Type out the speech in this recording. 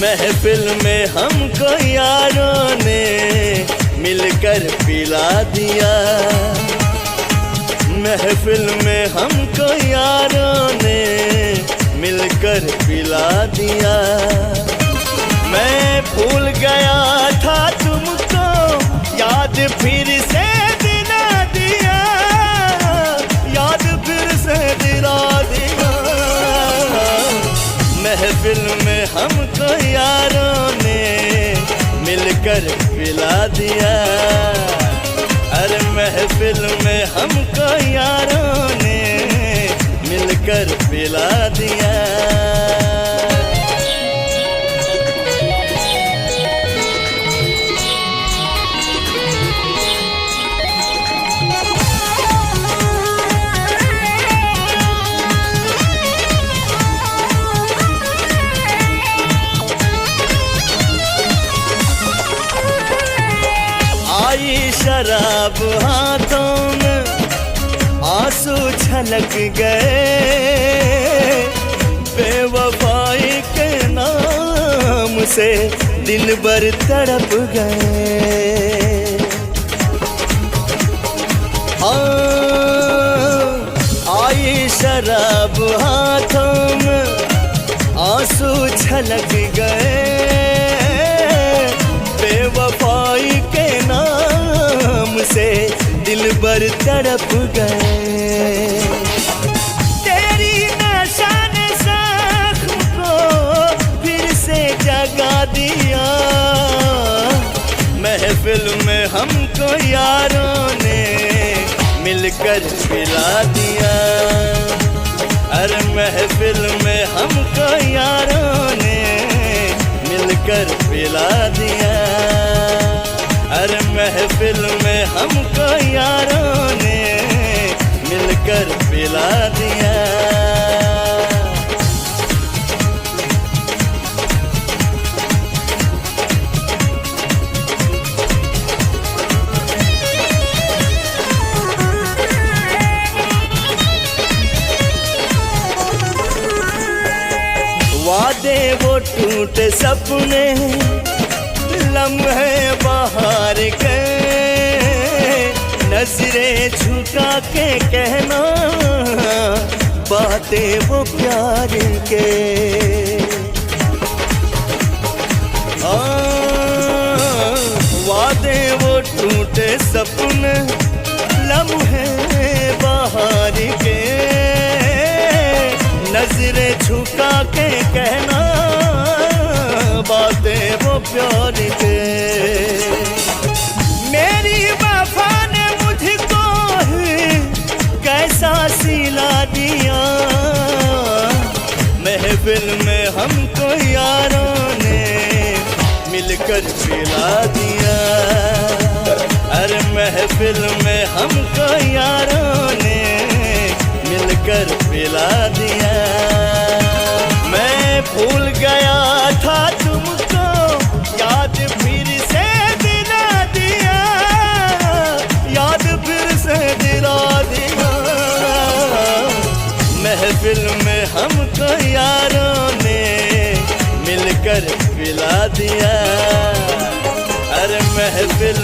महफिल में हमको यारों ने मिलकर पिला दिया। महफिल में हमको यारों ने मिलकर पिला दिया। मैं भूल गया था तुमको, याद फिर से दिला दिया, याद फिर से दिला दिया। महफिल में हमको यारों ने मिलकर पिला दिया। अरे महफिल में हमको यारों ने मिलकर पिला दिया। आई शराब हाथों में, आंसू छलक गए। बेवफाई के नाम से दिन भर तड़प गए। आई शराब हाथों में, आंसू छलक गए। बेवफाई के नाम से दिल भर तड़प गए। तेरी नशा ने जख्म को फिर से जगा दिया। महफिल में हमको यारों ने मिलकर पिला दिया। अरे महफिल में हमको यारों ने मिलकर पिला दिया। अरे महफिल में हमको यारों ने मिलकर पिला दिया। वादे वो टूटे सपने, लम्हे बाहर के, नजरें झुका के कहना बातें वो प्यार के। वादे वो टूटे सपने, लम्हे बाहर के, नजरें झुका के कहना बातें वो प्यार के। मेरी वफा ने मुझको कैसा सिला दिया। महफिल में हमको यारों ने मिलकर पिला दिया। अरे महफिल में हमको यारों ने मिलकर पिला दिया। मैं भूल गया था तुमको, याद फिर से दिला दिया, याद फिर से दिला दिया। महफिल में हमको यारों ने मिलकर पिला दिया। अरे महफिल